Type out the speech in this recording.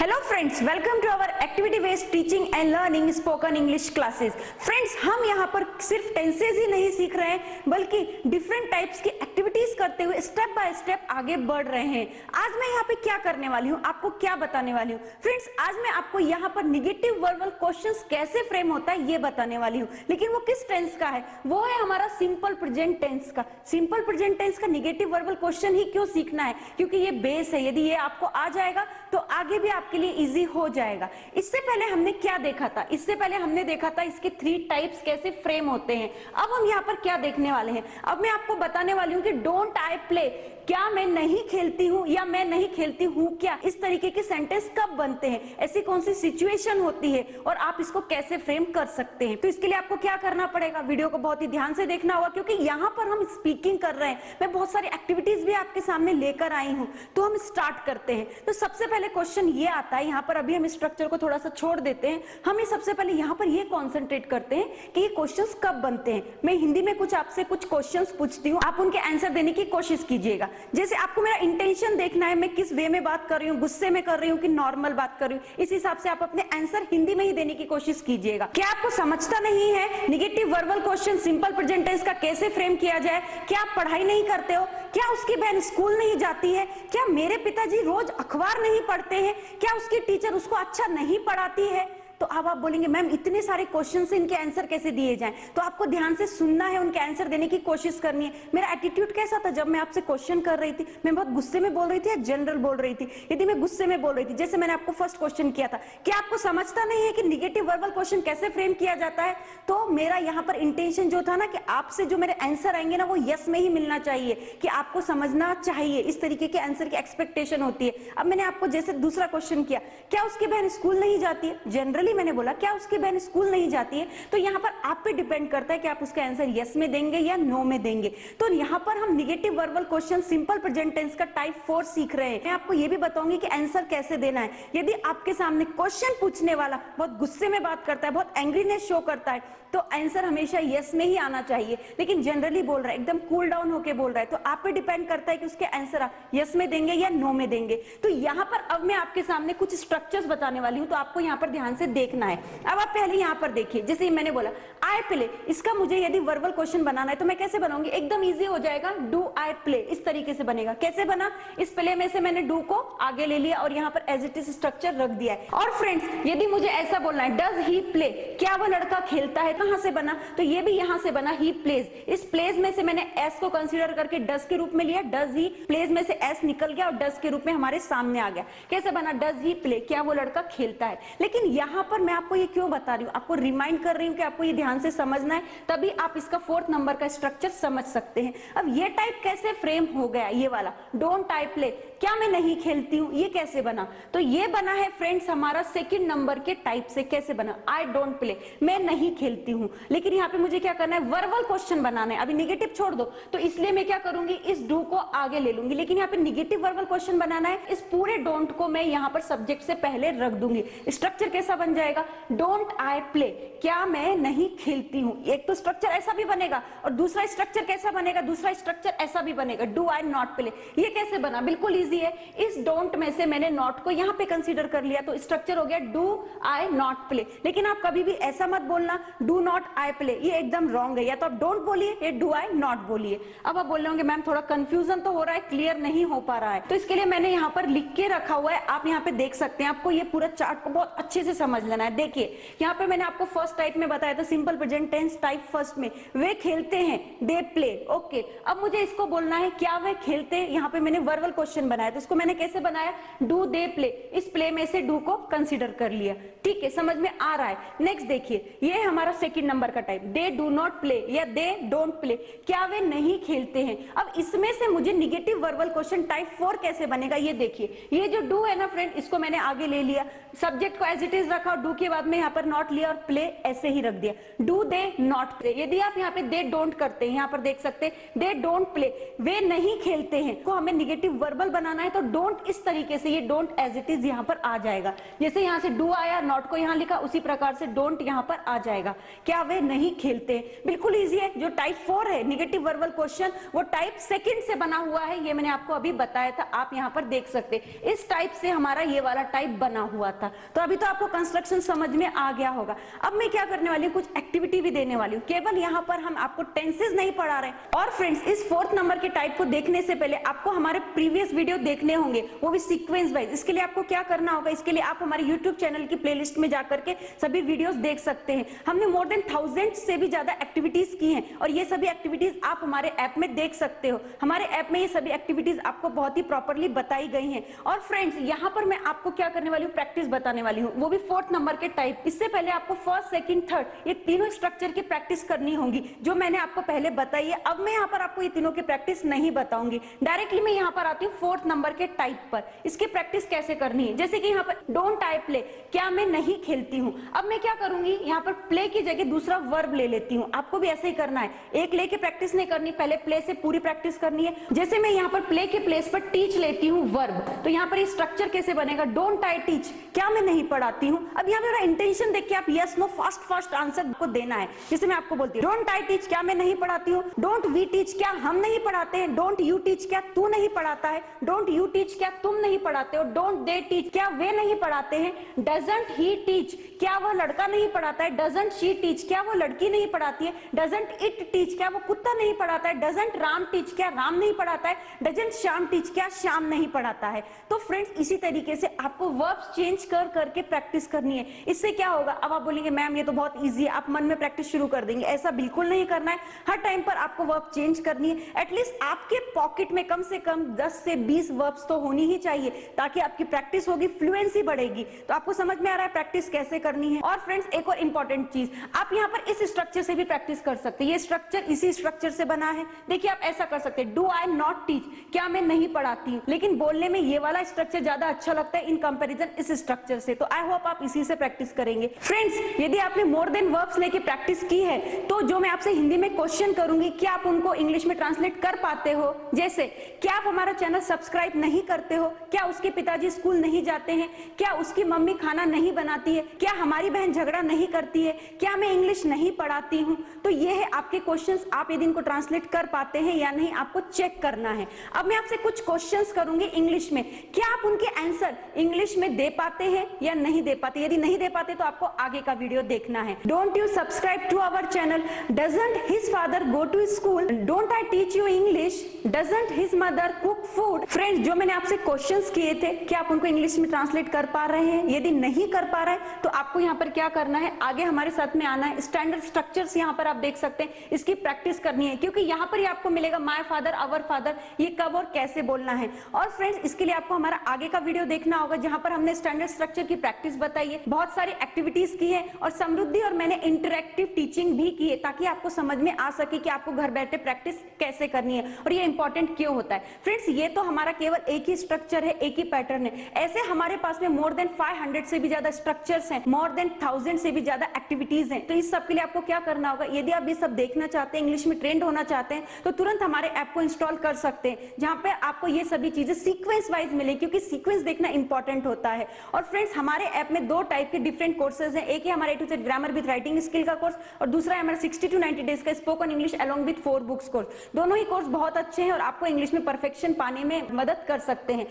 Hello friends, welcome to our activity based teaching and learning spoken English classes. Friends, हम यहाँ पर सिर्फ tenses ही नहीं सीख रहे हैं बल्कि डिफरेंट टाइप्स की एक्टिविटीज करते हुए स्टेप बाय स्टेप आगे बढ़ रहे हैं। आज मैं यहाँ पे क्या करने वाली हूँ, आपको क्या बताने वाली हूँ फ्रेंड्स, आज मैं आपको यहाँ पर निगेटिव वर्बल क्वेश्चंस कैसे फ्रेम होता है ये बताने वाली हूँ। लेकिन वो किस टेंस का है? वो है हमारा सिंपल प्रेजेंट टेंस का। सिंपल प्रेजेंट टेंस का निगेटिव वर्बल क्वेश्चन ही क्यों सीखना है? क्योंकि ये बेस है। यदि ये आपको आ जाएगा तो आगे भी आपके लिए इजी हो जाएगा। इससे पहले हमने क्या देखा था? इससे पहले हमने देखा था इसके 3 टाइप्स कैसे फ्रेम होते हैं। अब हम यहाँ पर क्या देखने वाले हैं? अब मैं आपको बताने वाली हूँ कि डोंट आई प्ले, क्या मैं नहीं खेलती हूँ या मैं नहीं खेलती हूँ क्या, इस तरीके के सेंटेंस कब बनते हैं, ऐसी कौन सी सिचुएशन होती है और आप इसको कैसे फ्रेम कर सकते हैं। तो इसके लिए आपको क्या करना पड़ेगा, वीडियो को बहुत ही ध्यान से देखना होगा क्योंकि यहाँ पर हम स्पीकिंग कर रहे हैं। मैं बहुत सारी एक्टिविटीज भी आपके सामने लेकर आई हूँ। तो हम स्टार्ट करते हैं। तो सबसे पहले क्वेश्चन ये आता है, यहाँ पर अभी हम स्ट्रक्चर को थोड़ा सा छोड़ देते हैं। हम सबसे पहले यहाँ पर ये कॉन्सेंट्रेट करते हैं कि ये क्वेश्चंस कब बनते हैं। मैं हिंदी में आपसे कुछ क्वेश्चंस पूछती हूँ, आप उनके आंसर देने की कोशिश कीजिएगा। जैसे आपको मेरा इंटेंशन देखना है, मैं किस वे में बात कर रही हूँ, गुस्से में कर रही हूँ कि नॉर्मल बात कर रही हूँ, इस हिसाब से आप अपने आंसर हिंदी में ही देने की कोशिश कीजिएगा। क्या आपको समझता नहीं है negative verbal question simple present tense का कैसे फ्रेम किया जाए? क्या आप पढ़ाई नहीं करते हो? क्या उसकी बहन स्कूल नहीं जाती है? क्या मेरे पिताजी रोज अखबार नहीं पढ़ते हैं? क्या उसकी टीचर उसको अच्छा नहीं पढ़ाती है? तो अब आप बोलेंगे मैम इतने सारे क्वेश्चन से इनके आंसर कैसे दिए जाएं? तो आपको ध्यान से सुनना है, उनके आंसर देने की कोशिश करनी है। मेरा एटीट्यूड कैसा था जब मैं आपसे क्वेश्चन कर रही थी? मैं बहुत गुस्से में बोल रही थी या जनरल बोल रही थी? यदि मैं गुस्से में बोल रही थी, जैसे मैंने आपको फर्स्ट क्वेश्चन किया था, क्या आपको समझता नहीं है कि निगेटिव वर्बल क्वेश्चन कैसे फ्रेम किया जाता है? तो मेरा यहाँ पर इंटेंशन जो था ना कि आपसे जो मेरे आंसर आएंगे ना वो यस में ही मिलना चाहिए, कि आपको समझना चाहिए, इस तरीके के आंसर की एक्सपेक्टेशन होती है। अब मैंने आपको जैसे दूसरा क्वेश्चन किया, क्या उसकी बहन स्कूल नहीं जाती है? जनरली मैंने बोला क्या उसकी बहन स्कूल नहीं जाती है। तो यहाँ पर आप पे डिपेंड करता है कि आप उसका आंसर यस में देंगे या नो में देंगे। तो यहाँ पर हम negative verbal question simple present tense का टाइप 4 सीख रहे हैं। मैं आपको ये भी बताऊंगी कि आंसर कैसे देना है। यदि आपके सामने क्वेश्चन पूछने वाला बहुत गुस्से में बात करता है, बहुत एंग्रीनेस शो करता है, तो आंसर हमेशा यस में ही आना चाहिए। लेकिन जनरली बोल रहा है, एकदम कूल डाउन होके बोल रहा है, तो आप पे डिपेंड करता है कि उसके आंसर आप यस में देंगे या नो में देंगे। तो यहाँ पर अब मैं आपके सामने कुछ स्ट्रक्चर्स बताने वाली हूँ, तो आपको यहाँ पर ध्यान से देखना है। अब आप पहले यहाँ पर देखिए, जैसे मैंने बोला आई प्ले, इसका मुझे यदि वर्बल क्वेश्चन बनाना है तो मैं कैसे बनाऊंगी? एकदम इजी हो जाएगा, डू आई प्ले, इस तरीके से बनेगा। कैसे बना? इस प्ले में से मैंने डू को आगे ले लिया और यहाँ पर एज इट इज स्ट्रक्चर रख दिया है। और फ्रेंड्स, यदि मुझे ऐसा बोलना है डज ही प्ले, क्या वो लड़का खेलता है, कहां से बना? तो ये भी यहाँ से बना, ही प्लेज। इस प्लेज में से मैंने एस को कंसीडर करके डज के रूप में लिया, डज ही प्लेज में से एस निकल गया और डज के रूप में हमारे सामने आ गया। कैसे बना? डज ही प्ले, क्या वो लड़का खेलता है। लेकिन यहाँ पर मैं आपको ये क्यों बता रही हूँ, आपको रिमाइंड कर रही हूँ कि आपको ये ध्यान से समझना है, तभी आप इसका 4th नंबर का स्ट्रक्चर समझ सकते हैं। अब ये टाइप कैसे फ्रेम हो गया? ये वाला डोंट आई प्ले, क्या मैं नहीं खेलती हूँ, ये कैसे बना? तो ये बना है फ्रेंड्स हमारा 2nd नंबर के टाइप से। कैसे बना? आई डोंट प्ले, मैं नहीं खेलती हूँ। लेकिन यहाँ पे मुझे क्या करना है? वर्बल क्वेश्चन बनाना है। अभी निगेटिव छोड़ दो, तो इसलिए मैं क्या करूंगी? इस डू को आगे ले लूंगी। लेकिन यहाँ पे निगेटिव वर्बल क्वेश्चन बनाना है, इस पूरे डोंट को मैं यहाँ पर सब्जेक्ट से पहले रख दूंगी। स्ट्रक्चर कैसा बन जाएगा? डोंट आई प्ले, क्या मैं नहीं खेलती हूँ। एक तो स्ट्रक्चर ऐसा भी बनेगा और दूसरा स्ट्रक्चर कैसा बनेगा? दूसरा स्ट्रक्चर ऐसा भी बनेगा, डू आई नॉट प्ले। ये कैसे बना? बिल्कुल इजी है। इस डोंट में से मैंने नॉट को यहाँ पे कंसीडर कर लिया, तो स्ट्रक्चर हो गया डू आई नॉट प्ले। लेकिन आप कभी भी ऐसा मत बोलना डू नॉट आई प्ले, ये एकदम रॉन्ग है। या तो आप डोंट बोलिए या डू आई नॉट बोलिए। अब आप बोल रहे होंगे मैम थोड़ा कंफ्यूजन तो हो रहा है, क्लियर नहीं हो पा रहा है। तो इसके लिए मैंने यहाँ पर लिख के रखा हुआ है, आप यहाँ पे देख सकते हैं। आपको ये पूरा चार्ट को बहुत अच्छे से समझ लेना है। देखिए यहाँ पे मैंने आपको फर्स्ट टाइप में बताया था, simple present tense type first में, वे खेलते हैं, दे प्ले। ओके, अब मुझे इसको बोलना है क्या वे खेलते हैं। यहाँ पे मैंने वर्बल क्वेश्चन बनाया, तो इसको मैंने कैसे बनाया? डू दे प्ले, इस प्ले में से डू को कंसीडर कर लिया। ठीक है, समझ में आ रहा है। नेक्स्ट देखिए, ये हमारा 2nd नंबर का type, they do not play या दे डोंट प्ले, क्या वे नहीं खेलते हैं। अब इसमें से मुझे निगेटिव वर्बल क्वेश्चन टाइप 4 कैसे बनेगा? ये देखिए, ये जो डू है ना फ्रेंड, इसको मैंने आगे ले लिया, सब्जेक्ट को एज इट इज रखा और डू के बाद में यहाँ पर नॉट लिया और प्ले ऐसे ही रख दिया, डू दे नॉट प्ले। यदि आप यहाँ पे दे डोंट करते हैं, यहाँ पर देख सकते हैं दे डोंट प्ले, वे नहीं खेलते हैं, तो हमें निगेटिव वर्बल बनाना बनाना है तो डोंट इस तरीके से, ये डोंट एज इट इज यहाँ पर आ जाएगा। जैसे यहाँ से डू आया, नॉट को यहाँ लिखा, उसी प्रकार से डोंट यहाँ पर आ जाएगा। क्या वे नहीं खेलते? बिल्कुल इजी है। जो टाइप 4 है निगेटिव वर्बल क्वेश्चन, वो टाइप सेकंड से बना हुआ है, ये मैंने आपको अभी बताया था, आप यहाँ पर देख सकते। इस टाइप से हमारा ये वाला टाइप बना हुआ था। तो अभी तो आपको कंस्ट्रक्शन समझ में आ गया होगा। अब मैं क्या करने वाली हूँ, कुछ एक्टिविटी भी देने वाली हूँ। केवल यहाँ पर हम आपको टेंसेज नहीं पढ़ा रहे। और फ्रेंड्स, इस 4th नंबर के टाइप को देखने से पहले आपको हमारे प्रीवियस वीडियो देखने होंगे, वो भी सीक्वेंस वाइज। इसके लिए आपको क्या करना होगा, इसके लिए आप हमारे यूट्यूब चैनल की प्लेलिस्ट में जाकर के सभी वीडियोस देख सकते हैं। हमने मोर देन 1000 से भी ज्यादा एक्टिविटीज की हैं और ये सभी एक्टिविटीज आप हमारे ऐप में देख सकते हो। हमारे ऐप में ये सभी एक्टिविटीज आपको बहुत ही प्रॉपर्ली बताई गई हैं। और फ्रेंड्स, यहाँ पर मैं आपको क्या करने वाली हूँ, प्रैक्टिस बताने वाली हूँ, वो भी 4th नंबर के टाइप। इससे पहले आपको फर्स्ट, सेकंड, थर्ड, ये तीनों स्ट्रक्चर की प्रैक्टिस करनी होगी, जो मैंने आपको पहले बताई है। अब मैं यहाँ पर आपको ये तीनों की प्रैक्टिस नहीं बताऊंगी, डायरेक्टली मैं यहाँ पर आती हूँ 4th नंबर के टाइप पर। इसकी प्रैक्टिस कैसे करनी है, जैसे कि यहाँ पर डोंट आई प्ले, क्या मैं नहीं खेलती हूँ। अब मैं क्या करूंगी, यहाँ पर प्ले की जगह दूसरा वर्ब ले लेती हूँ। आपको भी ऐसे ही करना है, एक लेके प्रैक्टिस नहीं करनी, पहले प्ले से पूरी प्रैक्टिस करनी है। जैसे मैं यहाँ पर प्ले के प्लेस पर टीच लेती हूँ वर्ब, तो यहाँ पर स्ट्रक्चर कैसे बनेगा, डोंट आई टीच, क्या मैं नहीं पढ़ाती हूँ। अब यहाँ मेरा इंटेंशन देख के आप यस नो फास्ट आंसर को देना है। जैसे मैं आपको बोलती हूँ डोंट आई टीच, क्या मैं नहीं पढ़ाती हूँ। डोंट वी टीच, क्या हम नहीं पढ़ाते हैं। डोंट यू टीच, क्या तू नहीं पढ़ाता है। डोंट यू टीच, क्या तुम नहीं पढ़ाते हो। डोंट दे टीच, क्या वे नहीं पढ़ाते हैं। डजंट ही टीच, क्या वह लड़का नहीं पढ़ाता है। डजंट शी टीच, क्या वो लड़की नहीं पढ़ाती है। डजंट इट टीच, क्या वो कुत्ता नहीं पढ़ाता है। डजंट राम टीच, क्या राम नहीं पढ़ाता है। डजंट श्याम टीच, क्या श्याम नहीं पढ़ाता है। तो फ्रेंड्स, इसी तरीके से आपको वर्ब्स चेंज कर करके प्रैक्टिस करनी है। इससे क्या होगा, अब आप बोलेंगे मैम ये तो बहुत इजी है, आप मन में प्रैक्टिस शुरू कर देंगे। ऐसा बिल्कुल नहीं करना है। हर टाइम पर आपको वर्ब चेंज करनी है। एटलीस्ट आपके पॉकेट में कम से कम 10 से 20 वर्ब्स तो होनी ही चाहिए, ताकि आपकी प्रैक्टिस होगी, फ्लुएंसी बढ़ेगी। तो आपको समझ में आ रहा है प्रैक्टिस कैसे करनी है। और फ्रेंड्स, एक और इंपॉर्टेंट चीज, आप यहाँ पर इस स्ट्रक्चर से भी प्रैक्टिस कर सकते हैं। ये स्ट्रक्चर इसी स्ट्रक्चर से बना है। देखिए, आप ऐसा कर सकते हैं, डू आई नॉट टीच, क्या मैं नहीं पढ़ाती हूँ। लेकिन बोलने में ये वाला स्ट्रक्चर ज्यादा अच्छा लगता है इन कंपैरिजन इस स्ट्रक्चर से। तो आई होप आप इसी से प्रैक्टिस करेंगे। फ्रेंड्स, यदि आपने मोर देन वर्ब्स लेके प्रैक्टिस की है, तो जो मैं आपसे हिंदी में क्वेश्चन करूंगी, क्या आप उनको इंग्लिश में ट्रांसलेट कर पाते हो। जैसे, क्या आप हमारा चैनल सब्सक्राइब नहीं करते हो। क्या उसके पिताजी स्कूल नहीं जाते हैं। क्या उसकी मम्मी खाना नहीं बनाती है। क्या हमारी बहन झगड़ा नहीं करती है। क्या मैं इंग्लिश नहीं पढ़ाती हूँ। तो ये है आपके क्वेश्चंस, आप यदि इनको ट्रांसलेट कर पाते हैं या नहीं, आपको चेक करना है। अब मैं आपसे कुछ क्वेश्चंस करूंगी इंग्लिश में, क्या आप उनके आंसर इंग्लिश में दे पाते हैं या नहीं दे पाते। यदि नहीं दे पाते तो आपको आगे का वीडियो देखना है। Don't you subscribe to our channel. Doesn't his father go to school. Don't I teach you English. Doesn't his mother cook food. Friends, जो मैंने आपसे क्वेश्चंस किए थे, क्या आप उनको इंग्लिश में ट्रांसलेट कर पा रहे हैं। यदि नहीं कर पा रहे हैं तो आपको यहाँ पर क्या करना है, आगे हमारे साथ में आना है। स्टैंडर्ड स्ट्रक्चर्स यहाँ पर आप देख सकते हैं, इसकी प्रैक्टिस करनी है, क्योंकि यहाँ पर ही आपको मिलेगा माय फादर, आवर फादर, ये कब और कैसे बोलना है। और फ्रेंड्स, इसके लिए आपको हमारा आगे का वीडियो देखना होगा, जहां पर हमने स्टैंडर्ड स्ट्रक्चर की प्रैक्टिस बताई है, बहुत सारी एक्टिविटीज की है और समृद्धि और मैंने इंटरैक्टिव टीचिंग भी की है, ताकि आपको समझ में आ सके कि आपको घर बैठे प्रैक्टिस कैसे करनी है और ये इंपॉर्टेंट क्यों होता है। फ्रेंड्स, ये तो हमारा केवल एक ही स्ट्रक्चर है, एक ही पैटर्न है। ऐसे हमारे पास में मोर देन 500 से भी ज्यादा स्ट्रक्चर्स हैं, मोर देन 1000 से भी ज्यादा एक्टिविटीज हैं। तो इस सब के लिए आपको क्या करना होगा, यदि आप ये सब देखना चाहते हैं, इंग्लिश में ट्रेंड होना चाहते हैं, तो तुरंत हमारे ऐप को इंस्टॉल कर सकते हैं, जहां पे आपको ये सभी चीजें सीक्वेंस वाइज मिले, क्योंकि सीक्वेंस देखना इंपॉर्टेंट होता है। और फ्रेंड्स, हमारे ऐप में 2 टाइप के डिफरेंट कोर्सेज हैं। एक है हमारा A to Z grammar with writing skill का कोर्स और दूसरा है हमारा 60 to 90 डेज का spoken English along with 4 books course. दोनों ही कोर्स बहुत अच्छे हैं और आपको इंग्लिश में परफेक्शन पाने में मदद कर सकते हैं।